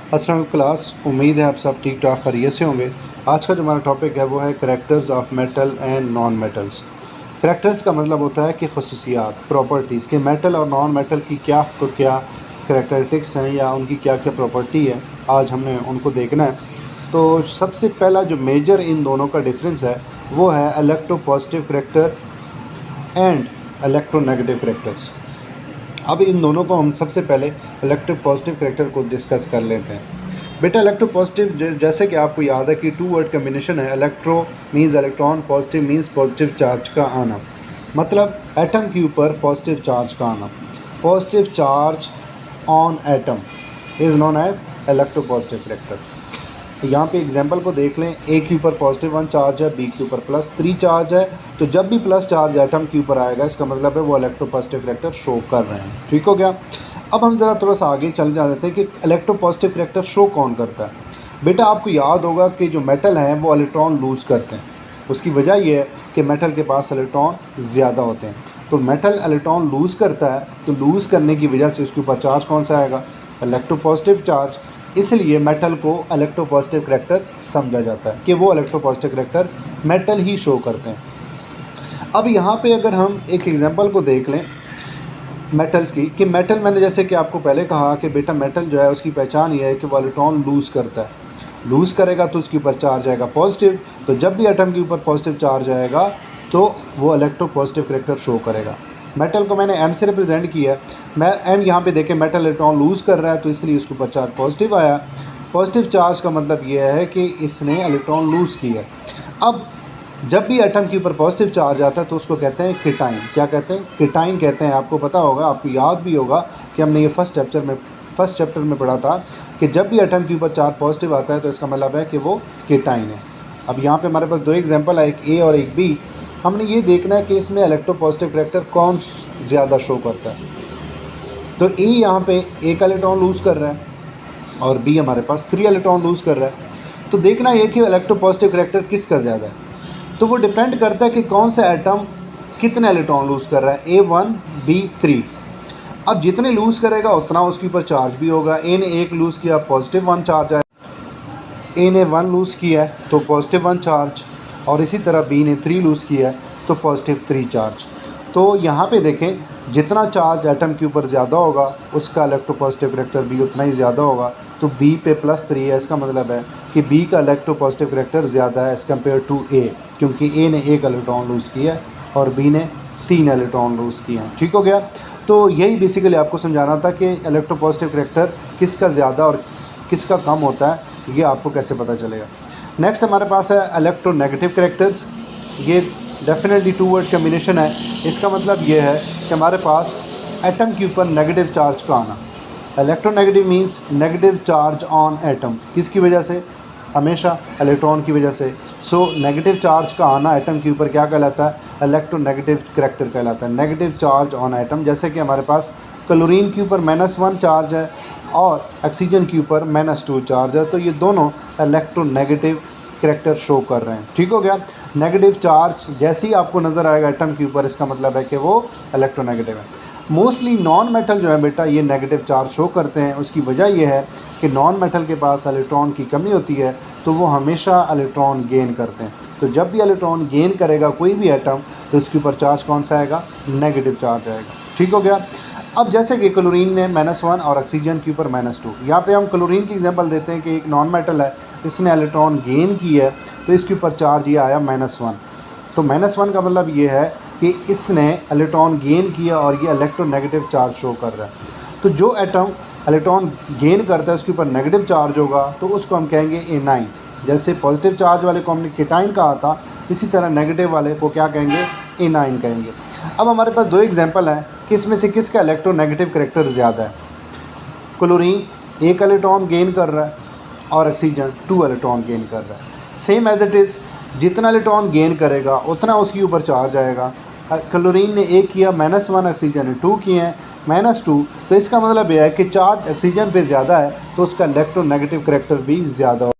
अस्सलाम क्लास, उम्मीद है आप सब ठीक ठाक खैरियत से होंगे। आज का जो हमारा टॉपिक है वो है characters of metal and non metals. Characters का मतलब होता है कि खसूसियात, प्रॉपर्टीज़ के मेटल और नॉन मेटल की क्या करैक्टरिस्टिक्स हैं या उनकी क्या क्या प्रॉपर्टी है, आज हमने उनको देखना है। तो सबसे पहला जो मेजर इन दोनों का डिफरेंस है वो है electropositive character and electronegative characters. अब इन दोनों को हम सबसे पहले इलेक्ट्रोपॉजिटिव करैक्टर को डिस्कस कर लेते हैं। बेटा इलेक्ट्रोपॉजिटिव जैसे कि आपको याद है कि टू वर्ड कम्बिनेशन है। Electro means electron, positive means positive charge का आना, मतलब एटम के ऊपर पॉजिटिव चार्ज का आना। Positive charge on atom is known as electropositive character. यहाँ पे एग्जांपल को देख लें, ए के ऊपर पॉजिटिव 1 चार्ज है, बी के ऊपर +3 चार्ज है। तो जब भी प्लस चार्ज एटम के ऊपर आएगा इसका मतलब है वो इलेक्ट्रोपॉजिटिव करैक्टर शो कर रहे हैं। ठीक हो गया। अब हम ज़रा थोड़ा सा आगे चल जाते हैं कि इलेक्ट्रोपॉजिटिव करैक्टर शो कौन करता है। बेटा आपको याद होगा कि जो मेटल हैं वो इलेक्ट्रॉन लूज़ करते हैं। उसकी वजह ये है कि मेटल के पास इलेक्ट्रॉन ज़्यादा होते हैं। तो मेटल इलेक्ट्रॉन लूज़ करता है, तो लूज़ करने की वजह से उसके ऊपर चार्ज कौन सा आएगा? Electropositive charge. इसलिए मेटल को इलेक्ट्रोपॉजिटिव करैक्टर समझा जाता है कि वो इलेक्ट्रोपॉजिटिव करैक्टर मेटल ही शो करते हैं। अब यहाँ पे अगर हम एक एग्जांपल को देख लें मेटल्स की, कि मेटल, मैंने जैसे कि आपको पहले कहा कि बेटा मेटल जो है उसकी पहचान ये है कि वो इलेक्ट्रॉन लूज़ करता है। लूज़ करेगा तो उसके ऊपर चार्ज आएगा पॉजिटिव। तो जब भी एटम के ऊपर पॉजिटिव चार्ज आएगा तो वो इलेक्ट्रोपॉजिटिव करैक्टर शो करेगा। मेटल को मैंने एम से रिप्रेजेंट किया है। मैं एम यहाँ पे देखें, मेटल इलेक्ट्रॉन लूज़ कर रहा है तो इसलिए उसके ऊपर चार्ज पॉजिटिव आया। पॉजिटिव चार्ज का मतलब ये है कि इसने इलेक्ट्रॉन लूज़ किया। अब जब भी एटम के ऊपर पॉजिटिव चार्ज आता है तो उसको कहते हैं केटाइन। क्या कहते हैं? केटाइन कहते हैं। आपको पता होगा, आपको याद भी होगा कि हमने ये फर्स्ट चैप्टर में पढ़ा था कि जब भी एटम के ऊपर चार्ज पॉजिटिव आता है तो इसका मतलब है कि वो केटाइन है। अब यहाँ पर हमारे पास दो एग्जाम्पल है, एक ए और एक बी। हमने ये देखना है कि इसमें इलेक्ट्रोपॉजिटिव करैक्टर कौन ज़्यादा शो करता है। तो ए यहाँ पे 1 इलेक्ट्रॉन लूज़ कर रहा है और बी हमारे पास 3 इलेक्ट्रॉन लूज़ कर रहा है। तो देखना ये कि इलेक्ट्रोपॉजिटिव करैक्टर किसका ज़्यादा है। तो वो डिपेंड करता है कि कौन सा एटम कितने इलेक्ट्रॉन लूज़ कर रहा है, A1 B3। अब जितने लूज़ करेगा उतना उसके ऊपर चार्ज भी होगा। ए ने 1 लूज़ किया, पॉजिटिव 1 चार्ज आया। ए ने 1 लूज़ किया है तो पॉजिटिव 1 चार्ज, और इसी तरह बी ने 3 लूज़ किया है तो पॉजिटिव 3 चार्ज। तो यहाँ पे देखें, जितना चार्ज एटम के ऊपर ज़्यादा होगा उसका इलेक्ट्रोपॉजिटिव करैक्टर भी उतना ही ज़्यादा होगा। तो बी पे +3 है, इसका मतलब है कि बी का इलेक्ट्रोपॉजिटिव करैक्टर ज़्यादा है एज़ कम्पेयर टू ए, क्योंकि ए ने 1 इलेक्ट्रॉन लूज़ किया है और बी ने 3 इलेक्ट्रॉन लूज़ किए हैं। ठीक हो गया। तो यही बेसिकली आपको समझाना था कि इलेक्ट्रोपॉजिटिव करैक्टर किसका ज़्यादा और किसका कम होता है, ये आपको कैसे पता चलेगा। नेक्स्ट हमारे पास है इलेक्ट्रोनेगेटिव करैक्टर्स। ये डेफिनेटली टू वर्ड कम्बिनेशन है। इसका मतलब ये है कि हमारे पास एटम के ऊपर नेगेटिव चार्ज का आना। Electronegative means negative charge on atom. किसकी वजह से? हमेशा इलेक्ट्रॉन की वजह से। सो नेगेटिव चार्ज का आना एटम के ऊपर क्या कहलाता है? इलेक्ट्रोनेगेटिव करैक्टर कहलाता है। नेगेटिव चार्ज ऑन एटम, जैसे कि हमारे पास क्लोरीन के ऊपर -1 चार्ज है और ऑक्सीजन के ऊपर -2 चार्ज है, तो ये दोनों इलेक्ट्रोनेगेटिव करैक्टर शो कर रहे हैं। ठीक हो गया। नेगेटिव चार्ज जैसे ही आपको नज़र आएगा एटम के ऊपर, इसका मतलब है कि वो इलेक्ट्रोनेगेटिव है। मोस्टली नॉन मेटल जो है बेटा ये नेगेटिव चार्ज शो करते हैं। उसकी वजह ये है कि नॉन मेटल के पास इलेक्ट्रॉन की कमी होती है तो वो हमेशा इलेक्ट्रॉन गेन करते हैं। तो जब भी इलेक्ट्रॉन गेन करेगा कोई भी एटम तो इसके ऊपर चार्ज कौन सा आएगा? नेगेटिव चार्ज आएगा। ठीक हो गया। अब जैसे कि क्लोरीन ने -1 और ऑक्सीजन के ऊपर -2, यहाँ पे हम क्लोरीन की एग्जांपल देते हैं कि एक नॉन मेटल है, इसने इलेक्ट्रॉन गेन की है तो इसके ऊपर चार्ज ये आया -1। तो -1 का मतलब ये है कि इसने इलेक्ट्रॉन गेन किया और ये इलेक्ट्रोनेगेटिव चार्ज शो कर रहा है। तो जो एटम इलेक्ट्रॉन गेन करता है उसके ऊपर नेगेटिव चार्ज होगा तो उसको हम कहेंगे A9। जैसे पॉजिटिव चार्ज वाले को हमने केटाइन कहा था, इसी तरह नेगेटिव वाले को क्या कहेंगे? A9 कहेंगे। अब हमारे पास दो एग्जांपल हैं कि इसमें से किसका इलेक्ट्रोनेगेटिव करैक्टर ज़्यादा है। क्लोरीन 1 इलेक्ट्रॉन गेन कर रहा है और ऑक्सीजन 2 इलेक्ट्रॉन गेन कर रहा है। सेम एज इट इज़, जितना इलेक्ट्रॉन गेन करेगा उतना उसके ऊपर चार्ज आएगा। क्लोरीन ने 1 किया, -1, ऑक्सीजन ने 2 किए हैं, -2। तो इसका मतलब यह है कि चार्ज ऑक्सीजन पे ज़्यादा है तो उसका इलेक्ट्रोनेगेटिव करैक्टर भी ज़्यादा